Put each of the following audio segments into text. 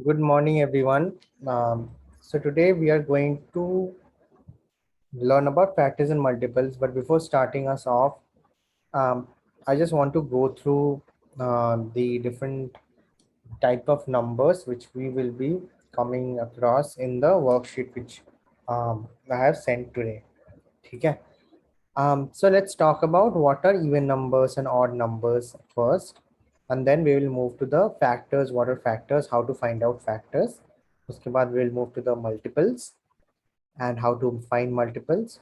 Good morning, everyone. So today we are going to learn about factors and multiples. But before starting us off, um, I just want to go through the different type of numbers which we will be coming across in the worksheet which I have sent today. Okay. So let's talk about what are even numbers and odd numbers first, and then we will move to the factors. What are factors? How to find out factors? उसके बाद we will move to the multiples and how to find multiples,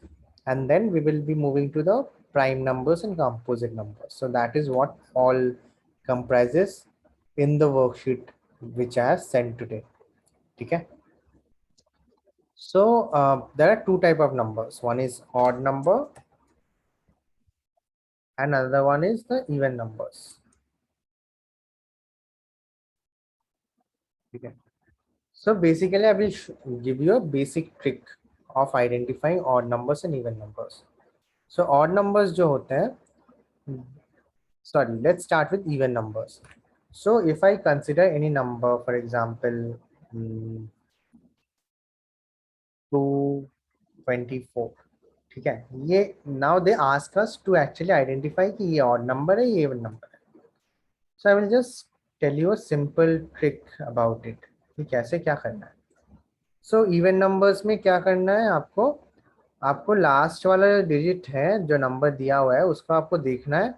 and then we will be moving to the prime numbers and composite numbers. So that is what all comprises in the worksheet which I have sent today. Okay. So there are two type of numbers. One is odd number and another one is the even numbers. Okay. So basically I will give you a basic trick of identifying odd numbers and even numbers. So odd numbers जो होते हैं, sorry, let's start with even numbers. So if I consider any number, for example, 224, ठीक है, ये now they ask us to actually identify कि ये odd number है, ये even number है. So I will just tell you a simple trick about it कि कैसे क्या करना है. So even numbers में क्या करना है आपको, आपको लास्ट वाला डिजिट है जो नंबर दिया हुआ है उसको आपको देखना है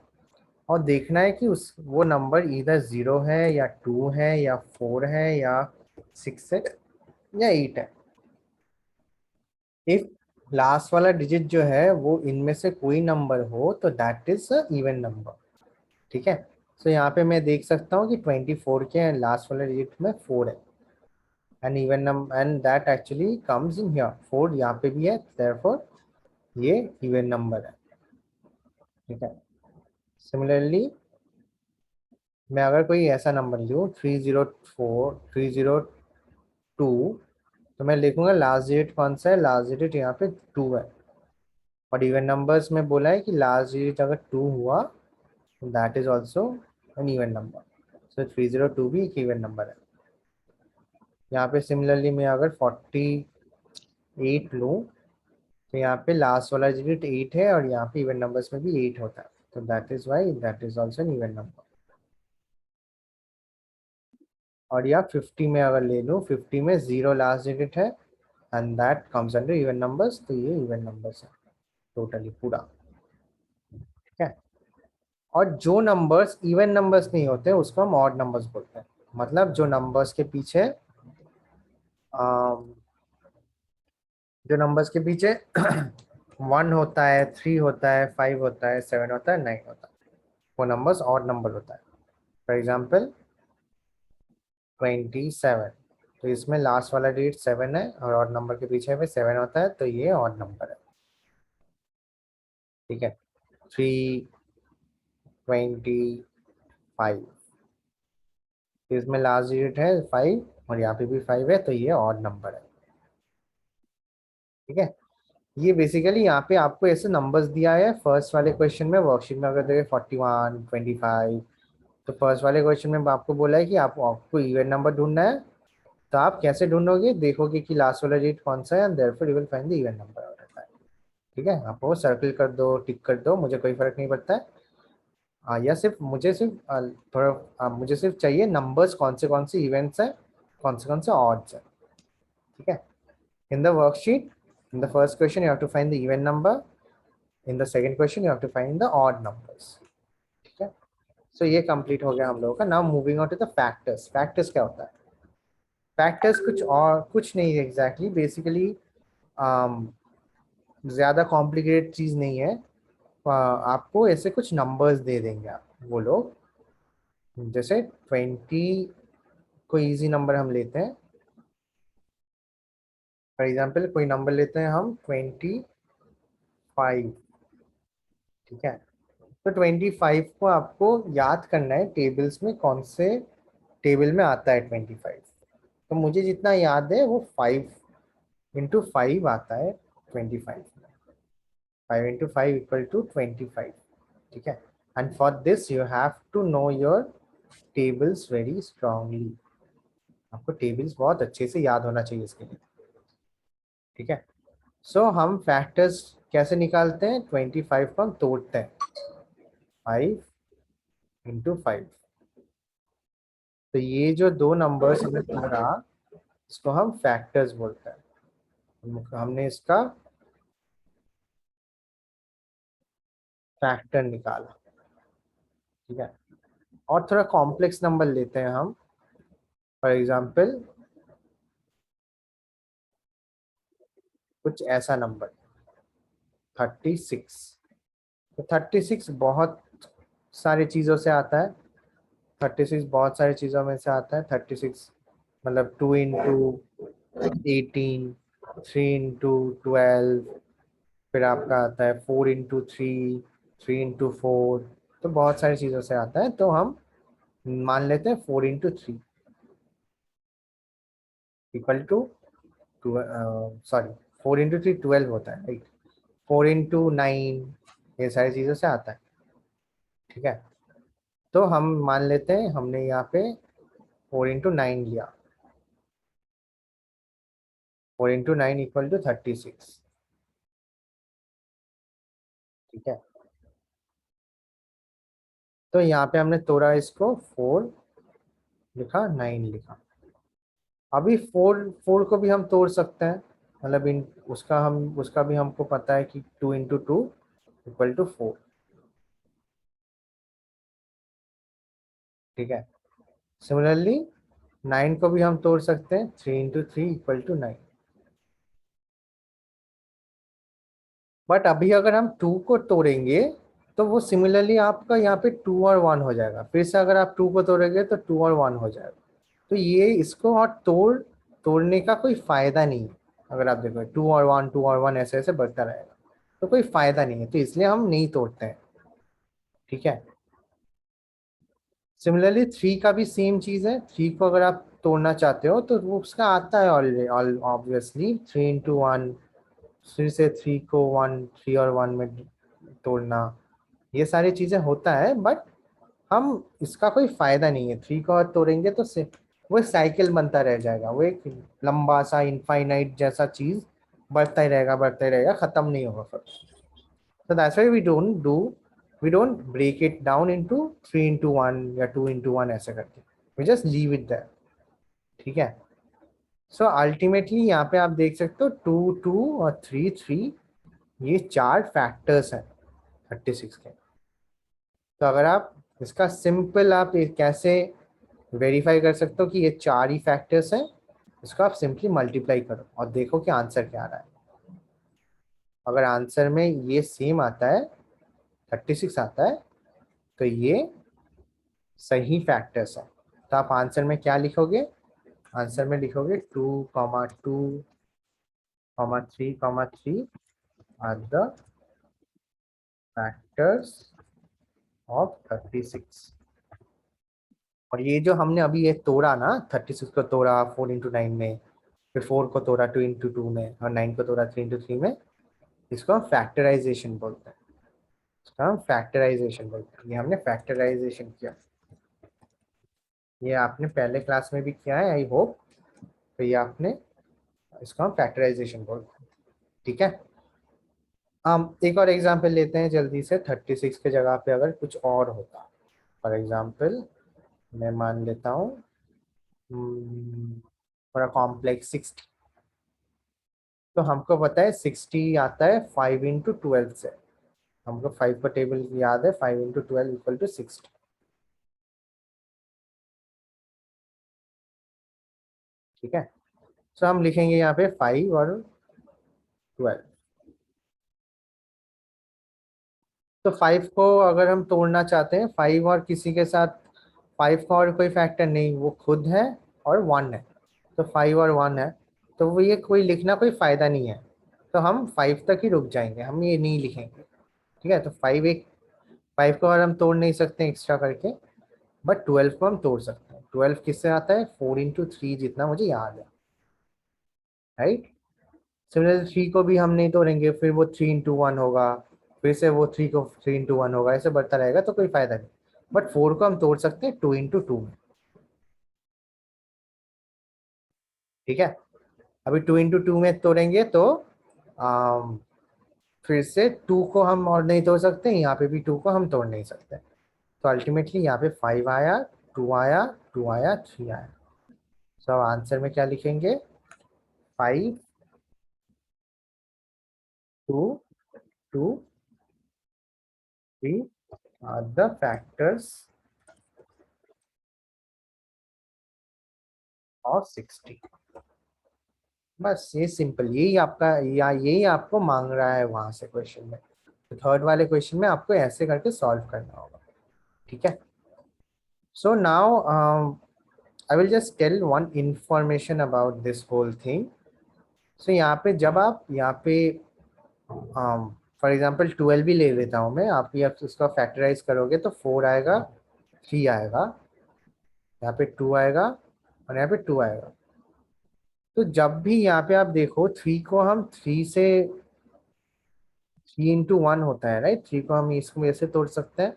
और देखना है कि उस वो नंबर इधर 0 है या 2 है या 4 है या 6 है या 8 है. इफ लास्ट वाला डिजिट जो है वो इनमें से कोई नंबर हो तो that is a even number. ठीक है. सो यहाँ पे मैं देख सकता हूँ कि 24 के लास्ट वाले डिजिट में 4 है and even number and that actually comes in here. 4 यहाँ पे भी है, देयरफॉर ये इवन नंबर है. ठीक है. सिमिलरली मैं अगर कोई ऐसा नंबर लूँ 304 302, तो मैं लिखूंगा लास्ट डिजिट कौन सा है, लास्ट डिजिट यहाँ पे 2 है. और इवन नंबर्स में बोला है कि लास्ट डिजिट अगर 2 हुआ तो that is also an even number. So 302 भी एक इवन नंबर है. यहाँ पे सिमिलरली मैं अगर 48 लूँ तो यहाँ पे लास्ट वाला डिजिट 8 है और यहाँ पे इवन नंबर्स में भी 8 होता है, तो that is why that is also an even number. और या 50 में अगर ले लूँ, 50 में 0 लास्ट डिजिट है and that comes under even numbers, तो ये इवन नंबर्स है टोटली पूरा. ठीक है. और जो नंबर्स इवन नंबर्स नहीं होते उसको हम ऑड नंबर्स बोलते हैं. मतलब जो नंबर्स के पीछे जो नंबर्स के पीछे 1 होता है, 3 होता है, 5 होता है, 7 होता है, 9 होता है, वो नंबर्स ऑड नंबर होता है. फॉर एग्जाम्पल 27, तो इसमें लास्ट वाला डिजिट 7 है और ऑड नंबर के पीछे में 7 होता है, तो ये ऑड नंबर है. ठीक है. 325, तो इसमें लास्ट डिजिट है 5 और यहाँ पे भी 5 है, तो ये ऑड नंबर है. ठीक है. ये बेसिकली यहाँ पे आपको ऐसे नंबर्स दिया है. फर्स्ट वाले क्वेश्चन में वर्कशीट में अगर देखें 41 25, तो फर्स्ट वाले क्वेश्चन में आपको बोला है कि आपको इवन नंबर ढूंढना है. तो आप कैसे ढूंढोगे, देखोगे कि लास्ट वाला डिजिट कौन सा है and therefore you will find the even number of that. ठीक है. आपको सर्कल कर दो, टिक कर दो, मुझे कोई फर्क नहीं पड़ता है. या सिर्फ मुझे सिर्फ थोड़ा मुझे सिर्फ चाहिए नंबर्स कौन से इवेंट्स हैं, कौन से ऑड्स हैं. ठीक है. In the worksheet, in the first question you have to find the even number, in the second question you have to find the odd numbers. ठीक है. सो ये कंप्लीट हो गया हम लोगों का. Now moving on to the factors. Factors क्या होता है? फैक्टर्स कुछ और कुछ नहीं है एग्जैक्टली, बेसिकली ज़्यादा कॉम्प्लिकेटेड चीज़ नहीं है. आपको ऐसे कुछ नंबर्स दे देंगे आप वो लोग, जैसे 20 कोई इजी नंबर हम लेते हैं. फॉर एग्जांपल कोई नंबर लेते हैं हम 25. ठीक है. तो 25 को आपको याद करना है टेबल्स में कौन से टेबल में आता है 25. तो मुझे जितना याद है वो 5 × 5 आता है 25 में. 5 × 5 = 25. ठीक है. And for this you have to know your tables very strongly. आपको टेबल्स बहुत अच्छे से याद होना चाहिए इसके लिए, ठीक है। सो हम फैक्टर्स कैसे निकालते हैं, 25 को हम तोड़ते हैं, 5 × 5। तो ये जो दो नंबर्स हमने तोड़ा, इसको हम फैक्टर्स बोलते हैं। हमने इसका फैक्टर निकाला, ठीक है। और थोड़ा कॉम्प्लेक्स नंबर लेते हैं हम, फॉर एग्जांपल कुछ ऐसा नंबर 36। तो 36 बहुत सारी चीज़ों से आता है, 36 बहुत सारी चीज़ों में से आता है। 36 मतलब 2 × 18, 3 × 12, फिर आपका आता है 4 × 3, 3 × 4। तो बहुत सारी चीज़ों से आता है, तो हम मान लेते हैं 4 × 3 इक्वल टू, सॉरी, 4 × 3 12 होता है, राइट। 4 × 9, ये सारी चीज़ों से आता है, ठीक है। तो हम मान लेते हैं हमने यहाँ पे 4 × 9 लिया, 4 × 9 इक्वल टू 36, ठीक है। तो यहाँ पे हमने तोड़ा इसको, 4 लिखा, 9 लिखा। अभी 4 को भी हम तोड़ सकते हैं, मतलब इन उसका भी हमको पता है कि 2 × 2 इक्वल टू 4, ठीक है। सिमिलरली 9 को भी हम तोड़ सकते हैं, 3 × 3 इक्वल टू 9। बट अभी अगर हम 2 को तोड़ेंगे तो वो सिमिलरली आपका यहाँ पे 2 और 1 हो जाएगा। फिर से अगर आप 2 को तोड़ेंगे तो 2 और 1 हो जाएगा। तो ये इसको और तोड़ने का कोई फायदा नहीं है। अगर आप देखो 2 और 1, 2 और 1 ऐसे ऐसे बढ़ता रहेगा, तो कोई फायदा नहीं है, तो इसलिए हम नहीं तोड़ते हैं, ठीक है। सिमिलरली 3 का भी सेम चीज है। 3 को अगर आप तोड़ना चाहते हो तो वो उसका आता है ऑब्वियसली 3 × 1, फिर से 3 को 3 और 1 में तोड़ना, ये सारी चीजें होता है। बट हम इसका कोई फायदा नहीं है, 3 को और तोड़ेंगे तो वो साइकिल बनता रह जाएगा, वो एक लंबा सा इनफाइनाइट जैसा चीज बढ़ता ही रहेगा, खत्म नहीं होगा फिर। So that's why we don't break it down into 3 × 1 या 2 × 1 ऐसे करके, we just leave it there, ठीक है। सो अल्टीमेटली यहाँ पे आप देख सकते हो 2 2 और 3 3, ये चार फैक्टर्स हैं 36 के। तो अगर आप इसका सिंपल आप ये कैसे वेरीफाई कर सकते हो कि ये चार ही फैक्टर्स हैं, इसको आप सिंपली मल्टीप्लाई करो और देखो कि आंसर क्या आ रहा है। अगर आंसर में ये सेम आता है, 36 आता है, तो ये सही फैक्टर्स है। तो आप आंसर में क्या लिखोगे, आंसर में लिखोगे 2, 2, 3, 3 आर द फैक्टर्स ऑफ 36। और ये जो हमने अभी ये तोड़ा ना, 36 को तोड़ा 4 × 9 में, फिर 4 को तोड़ा 2 × 2 में, और 9 को तोड़ा 3 × 3 में, इसको हम फैक्टराइजेशन बोलते हैं। इसका हम फैक्टराइजेशन बोलते हैं। ये हमने फैक्टराइजेशन किया, ये आपने पहले क्लास में भी किया है आई होप। तो ये आपने, इसको हम फैक्टराइजेशन बोलते हैं, ठीक है। हम एक और एग्जांपल लेते हैं जल्दी से। 36 के जगह पे अगर कुछ और होता, फॉर एग्जांपल मैं मान लेता हूँ थोड़ा कॉम्प्लेक्स 60। तो हमको पता है 60 आता है 5 × 12 से। हमको 5 का टेबल याद है, 5 × 12 इक्वल टू 60, ठीक है। सो हम लिखेंगे यहाँ पे 5 और 12। तो 5 को अगर हम तोड़ना चाहते हैं, 5 और किसी के साथ, 5 का और कोई फैक्टर नहीं, वो खुद है और 1 है। तो 5 और 1 है, तो वो ये कोई लिखना कोई फायदा नहीं है। तो हम 5 तक ही रुक जाएंगे, हम ये नहीं लिखेंगे, ठीक है। तो 5 को और हम तोड़ नहीं सकते एक्स्ट्रा करके, बट 12 को हम तोड़ सकते हैं। 12 किससे आता है, 4 × 3 जितना मुझे याद है, राइट। सिमिलर 3 को भी हम नहीं तोड़ेंगे, फिर वो 3 × 1 होगा, फिर से वो 3 को 3 × 1 होगा, ऐसे बढ़ता रहेगा, तो कोई फायदा नहीं। बट 4 को हम तोड़ सकते हैं 2 × 2 में, ठीक है, अभी 2 into 2 में तोड़ेंगे तो आम, फिर से 2 को हम और नहीं तोड़ सकते, यहाँ पे भी 2 को हम तोड़ नहीं सकते। तो अल्टीमेटली यहाँ पे 5 आया, 2 आया, 2 आया, 3 आया। सो अब आंसर में क्या लिखेंगे? 5, 2, 2, 3 आर द फैक्टर्स ऑफ 60। बस ये सिंपल, यही आपका, या यही आपको मांग रहा है वहां से क्वेश्चन में। तो थर्ड वाले क्वेश्चन में आपको ऐसे करके सॉल्व करना होगा। ठीक है, so now I will just tell one information about this whole thing. So यहाँ पे जब आप यहाँ पे फॉर एग्जाम्पल 12 भी ले लेता हूँ मैं, आप ये उसका फैक्टराइज करोगे तो 4 आएगा, 3 आएगा, यहाँ पे 2 आएगा और यहाँ पे 2 आएगा। तो जब भी यहाँ पे आप देखो 3 को हम 3 से 3 into 1 होता है, राइट, 3 को हम इसको ऐसे तोड़ सकते हैं।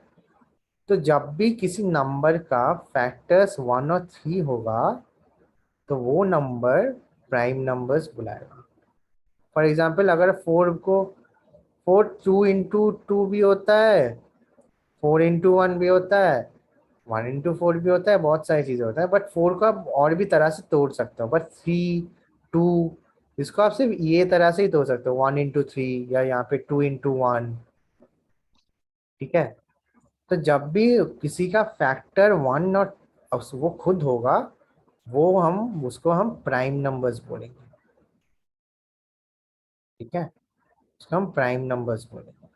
तो जब भी किसी नंबर का फैक्टर्स 1 और 3 होगा तो वो नंबर प्राइम नंबर्स बुलाएगा। फॉर एग्जाम्पल अगर 4 को 2 into 2 भी होता है, 4 into 1 भी होता है, 1 into 4 भी होता है, बहुत सारी चीजें होता है, बट 4 को आप और भी तरह से तोड़ सकते हो। बट 3, 2, इसको आप सिर्फ ये तरह से ही तोड़ सकते हो, 1 into 3 या यहाँ पे 2 into 1। ठीक है, तो जब भी किसी का फैक्टर 1 और वो खुद होगा, वो हम उसको हम प्राइम नंबर्स बोलेंगे। ठीक है, उसको हम प्राइम नंबर्स बोलेंगे।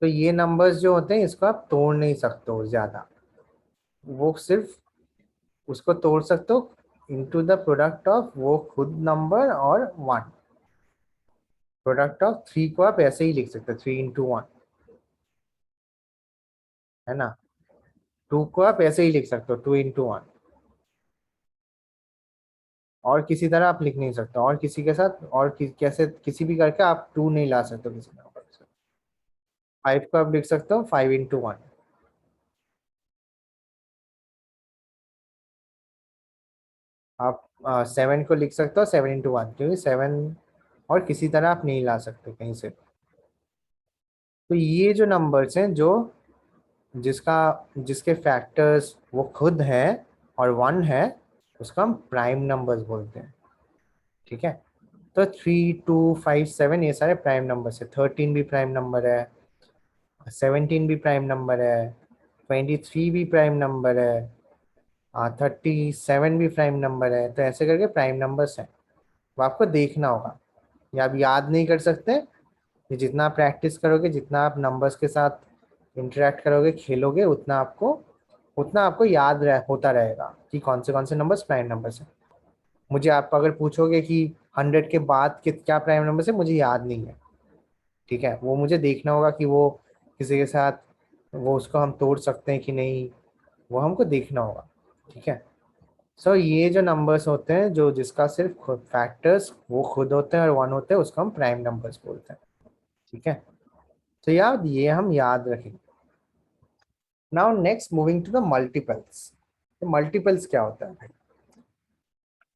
तो ये नंबर्स जो होते हैं इसको आप तोड़ नहीं सकते हो ज्यादा, वो सिर्फ उसको तोड़ सकते हो इनटू द प्रोडक्ट ऑफ वो खुद नंबर और 1। प्रोडक्ट ऑफ 3 को आप ऐसे ही लिख सकते हो, 3 into 1, है ना। 2 को आप ऐसे ही लिख सकते हो, 2 into 1। और किसी तरह आप लिख नहीं सकते, और किसी के साथ और कैसे किसी भी करके आप 2 नहीं ला सकते किसी नंबर से। 5 को आप लिख सकते हो 5 into 1। आप 7 को लिख सकते हो 7 into 1, क्योंकि 7 और किसी तरह आप नहीं ला सकते कहीं से। तो ये जो नंबर्स हैं जो जिसका जिसके फैक्टर्स वो खुद है और 1 है, उसका हम प्राइम नंबर्स बोलते हैं। ठीक है, तो 3, 2, 5, 7 ये सारे प्राइम नंबर्स है। 13 भी प्राइम नंबर है, 17 भी प्राइम नंबर है, 23 भी प्राइम नंबर है, 37 भी प्राइम नंबर है। तो ऐसे करके प्राइम नंबर्स हैं, वो आपको देखना होगा। या आप याद नहीं कर सकते, ये जितना आप प्रैक्टिस करोगे, जितना आप नंबर्स के साथ इंटरेक्ट करोगे, खेलोगे, उतना आपको होता रहेगा कि कौन से नंबर्स प्राइम नंबर्स हैं। मुझे आप अगर पूछोगे कि 100 के बाद क्या प्राइम नंबर्स है, मुझे याद नहीं है। ठीक है, वो मुझे देखना होगा कि वो किसी के साथ वो उसको हम तोड़ सकते हैं कि नहीं, वो हमको देखना होगा। ठीक है, सो ये जो नंबर्स होते हैं जो जिसका सिर्फ खुद फैक्टर्स वो खुद होते हैं और 1 होते हैं, उसको हम प्राइम नंबर्स बोलते हैं। ठीक है, तो याद ये हम याद रखेंगे। Now next moving to the multiples. Multiples क्या होता है भाई?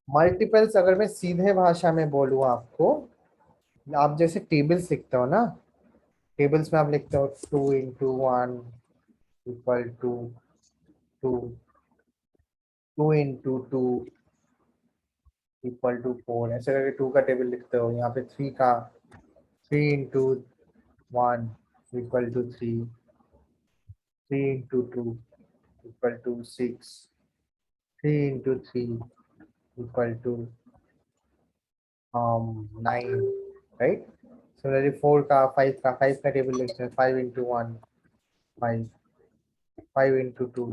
मल्टीपल्स अगर मैं सीधे भाषा में बोलूँ आपको, आप जैसे टेबल्स लिखते हो ना, टेबल्स में आप लिखते हो 2 into 1 = 2, 2 into 2 = 4, ऐसे करके 2 का टेबल लिखते हो। यहाँ पे 3 into 1 = 3, 3 into 2 = 6, 3 into 3 = 9, right. Similarly 5 का टेबल लिखते हैं, 5 into 1 5, 5 into 2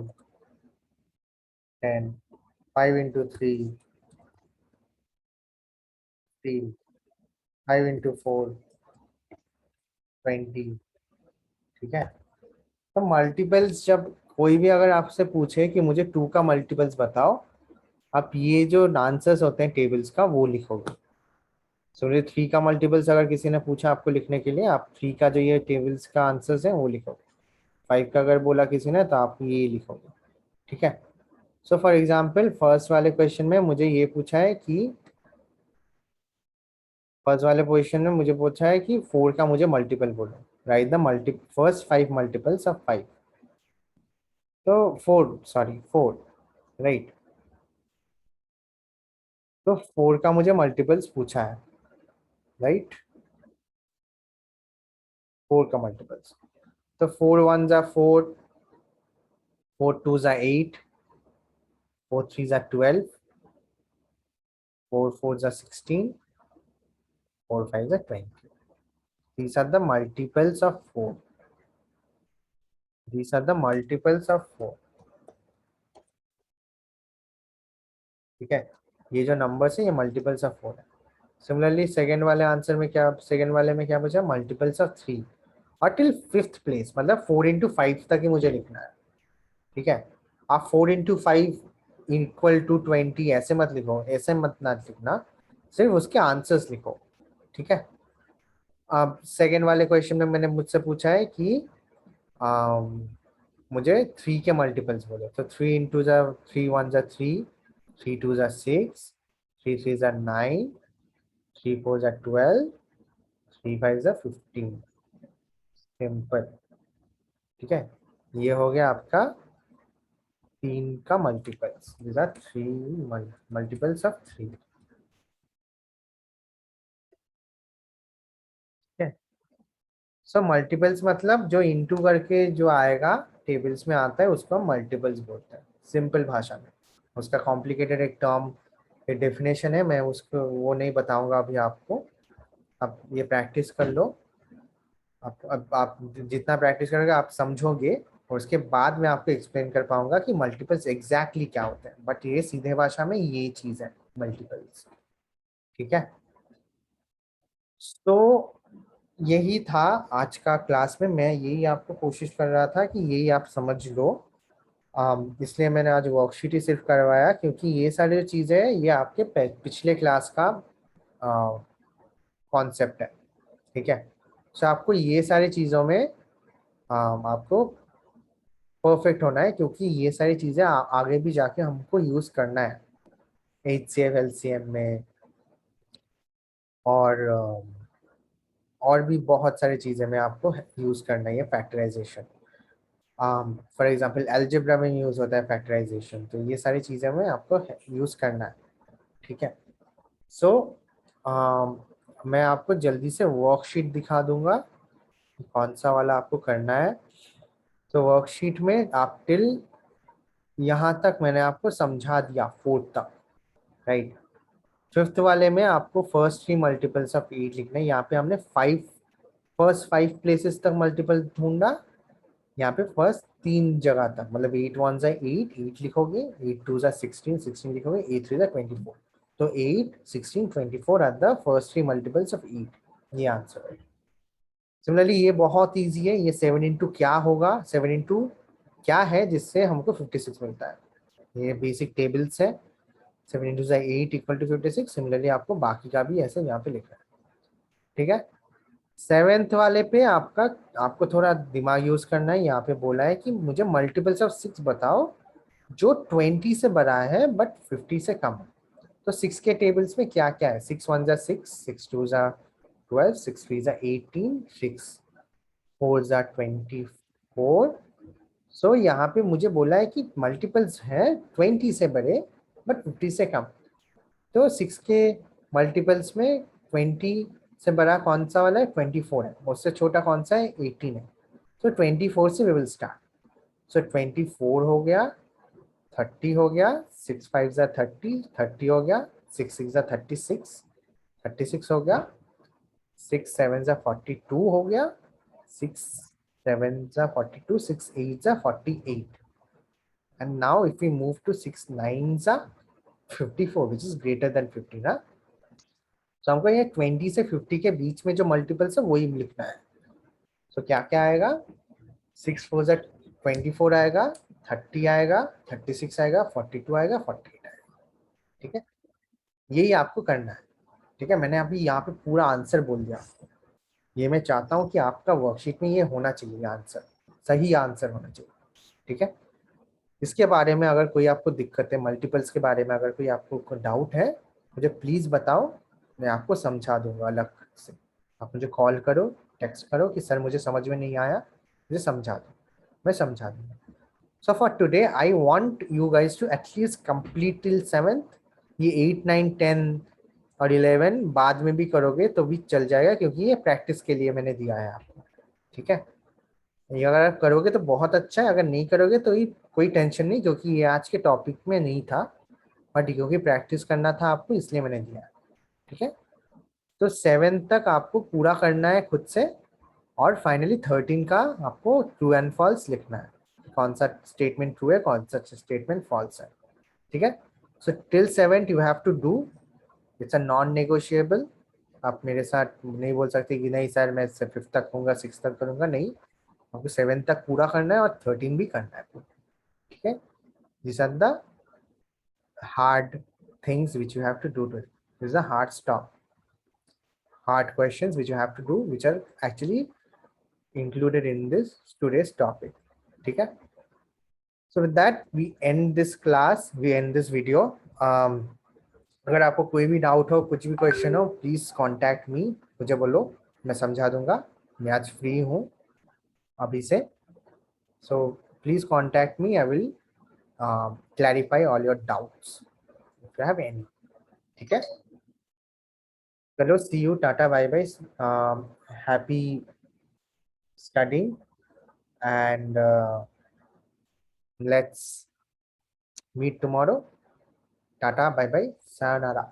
10, 5 into 3 3, 5 into 4 20। ठीक है, तो मल्टीपल्स जब कोई भी अगर आपसे पूछे कि मुझे 2 का मल्टीपल्स बताओ, आप ये जो आंसर्स होते हैं टेबल्स का वो लिखोगे। सो 3 का मल्टीपल्स अगर किसी ने पूछा आपको लिखने के लिए, आप 3 का जो ये टेबल्स का आंसर्स है वो लिखोगे। 5 का अगर बोला किसी ने तो आप ये लिखोगे। ठीक है, सो फॉर एग्जाम्पल फर्स्ट वाले क्वेश्चन में मुझे ये पूछा है कि फर्स्ट वाले पोजीशन में मुझे पूछा है कि 4 का मुझे मल्टीपल बोलो, right the multi first 5 multiples of 5। तो 4, सॉरी 4, राइट। तो 4 का मुझे मल्टीपल्स पूछा है, राइट। 4 का मल्टीपल्स, तो 4 1 जा 4, 4 2 जा 8, 4 3 जा 12, 4 4 जा 16, 4 5 जा 20। These are the multiples of 4. These are the multiples of 4. ठीक है, ये जो नंबर्स है ये मल्टीपल्स ऑफ 4 है। सिमिलरली सेकेंड वाले आंसर में क्या, सेकेंड वाले में क्या बचा, मल्टीपल्स ऑफ 3 और टिल फिफ्थ प्लेस, मतलब 4 इंटू 5 तक ही मुझे लिखना है। ठीक है, आप 4 इंटू 5 इक्वल टू 20 ऐसे मत लिखो, ऐसे मत ना लिखना, सिर्फ उसके आंसर्स लिखो। ठीक है, अब सेकेंड वाले क्वेश्चन में मैंने मुझसे पूछा है कि मुझे 3 के मल्टीपल्स बोले, तो 3 इंटू जा 3 1 जा 3, 3 2 जा 6, 3 3 जा 9, 3 4 जा 12, 3 5 जा 15। सिंपल। ठीक है, ये हो गया आपका 3 का multiples, these are 3 multiples of 3। ठीक है, सो मल्टीपल्स मतलब जो इंटू करके जो आएगा टेबल्स में आता है उसको हम मल्टीपल्स बोलते हैं सिंपल भाषा में। उसका कॉम्प्लिकेटेड एक टर्म, एक डेफिनेशन है, मैं उसको वो नहीं बताऊंगा अभी आपको। आप ये प्रैक्टिस कर लो। आप जितना प्रैक्टिस करोगे आप समझोगे, और उसके बाद मैं आपको एक्सप्लेन कर पाऊंगा कि मल्टीपल्स एग्जैक्टली क्या होते हैं, बट ये सीधे भाषा में ये चीज है मल्टीपल्स। ठीक है, तो यही था आज का क्लास में, मैं यही आपको कोशिश कर रहा था कि यही आप समझ लो। इसलिए मैंने आज वर्कशीट ही सिर्फ करवाया, क्योंकि ये सारी जो चीज़ें हैं ये आपके पिछले क्लास का कॉन्सेप्ट है। ठीक है, सो आपको ये सारी चीज़ों में आपको परफेक्ट होना है, क्योंकि ये सारी चीज़ें आगे भी जाके हमको यूज़ करना है HCF LCM में, और और भी बहुत सारी चीज़ें में आपको यूज़ करना है ये फैक्टराइजेशन। फॉर एग्जांपल अलजेब्रा में यूज़ होता है फैक्टराइजेशन, तो ये सारी चीज़ें में आपको यूज़ करना है। ठीक है, सो मैं आपको जल्दी से वर्कशीट दिखा दूंगा कि कौन सा वाला आपको करना है। तो वर्कशीट में आप टिल यहाँ तक मैंने आपको समझा दिया, 4 तक, राइट। फिफ्थ वाले में आपको फर्स्ट 3 मल्टीपल्स ऑफ 8 लिखना है। यहाँ पे हमने 5 फर्स्ट 5 प्लेसेस तक मल्टीपल ढूंढा, यहाँ पे फर्स्ट 3 जगह तक, मतलब 8 1 जा 8, 8 लिखोगे, 8 2 जा 16, 16 लिखोगे, 8 3 जा 24। तो 8 16 24 are the first 3 multiples of 8, ये आंसर है। सिमिलरली ये बहुत इजी है, ये 7 इंटू क्या होगा, 7 इंटू क्या है जिससे हमको 56 मिलता है, ये बेसिक टेबल्स है। 7 इंटू 8 इक्वल टू 56। सिमिलरली आपको बाकी का भी ऐसे यहाँ पे लिखना है। ठीक है, सेवेंथ वाले पे आपको थोड़ा दिमाग यूज करना है। यहाँ पे बोला है कि मुझे मल्टीपल्स ऑफ 6 बताओ जो 20 से बड़ा है बट 50 से कम है। तो 6 के टेबल्स में क्या क्या है, 6 1 जा 6, 6 2 जा 12, 6 3 जा 18, 6 4 जा 24। सो यहाँ पे मुझे बोला है कि मल्टीपल्स है 20 से बड़े बट 50 से कम। तो 6 के मल्टीपल्स में 20 से बड़ा कौन सा वाला है, 24 है। उससे छोटा कौन सा है, 18 है। तो 24 से वी विल स्टार्ट। सो 24 हो गया, 30 हो गया, 6 5 जा 30, 30 हो गया, 6 6 जा 36, 36 हो गया, 6 7 जा 42 हो गया, 6 7 जा 42, 6 8 जा 48। And now if we move to 6 9 जा 54, which is greater than 50 ना, तो हमको ये 20 से 50 के बीच में जो मल्टीपल्स है वही लिखना है। तो क्या क्या आएगा, 6 4 जा 24 आएगा, 30 आएगा, 36 आएगा, 42 आएगा, 48 आएगा। ठीक है, यही आपको करना है। ठीक है, मैंने अभी यहाँ पे पूरा आंसर बोल दिया आपको। ये मैं चाहता हूँ कि आपका वर्कशीट में ये होना चाहिए आंसर, सही आंसर होना चाहिए। ठीक है, इसके बारे में अगर कोई आपको दिक्कत है, मल्टीपल्स के बारे में अगर कोई आपको डाउट है, मुझे प्लीज बताओ, मैं आपको समझा दूंगा अलग से। आप मुझे कॉल करो, टेक्स्ट करो कि सर मुझे समझ में नहीं आया, मुझे समझा दो, मैं समझा दूंगा। So for today I want you guys to at least complete till 7th। ये 8 9 10 और 11 बाद में भी करोगे तो भी चल जाएगा, क्योंकि ये प्रैक्टिस के लिए मैंने दिया है आपको। ठीक है, ये अगर आप करोगे तो बहुत अच्छा है, अगर नहीं करोगे तो ये कोई टेंशन नहीं, क्योंकि ये आज के टॉपिक में नहीं था, बट क्योंकि प्रैक्टिस करना था आपको इसलिए मैंने दिया। ठीक है, तो 7 तक आपको पूरा करना है खुद से, और फाइनली 13 का आपको ट्रू एंड फॉल्स लिखना है, कौन सा स्टेटमेंट ट्रू है, कौन सा स्टेटमेंट फॉल्स है। ठीक है, so till 7 you have to do, it's a non negotiable. आप मेरे साथ नहीं बोल सकते कि नहीं सर मैं 5th तक करूँगा, 6th तक करूँगा, नहीं, आपको 7 तक पूरा करना है और 13 भी करना है। ठीक है, these are the hard things which you have to do to it. This is a hard stop, hard questions which you have to do, which are actually included in this today's topic. ठीक है, so with that we end this class, we end this video. अगर आपको कोई भी doubt हो, कुछ भी question हो, प्लीज कांटेक्ट मी, मुझे बोलो, मैं समझा दूंगा। मैं आज फ्री हूँ अभी से, so please contact me, I will clarify all your doubts if you have any. ठीक है, चलो, सी यू, टाटा, bye bye, happy studying, and let's meet tomorrow. Tata, bye bye, sayonara.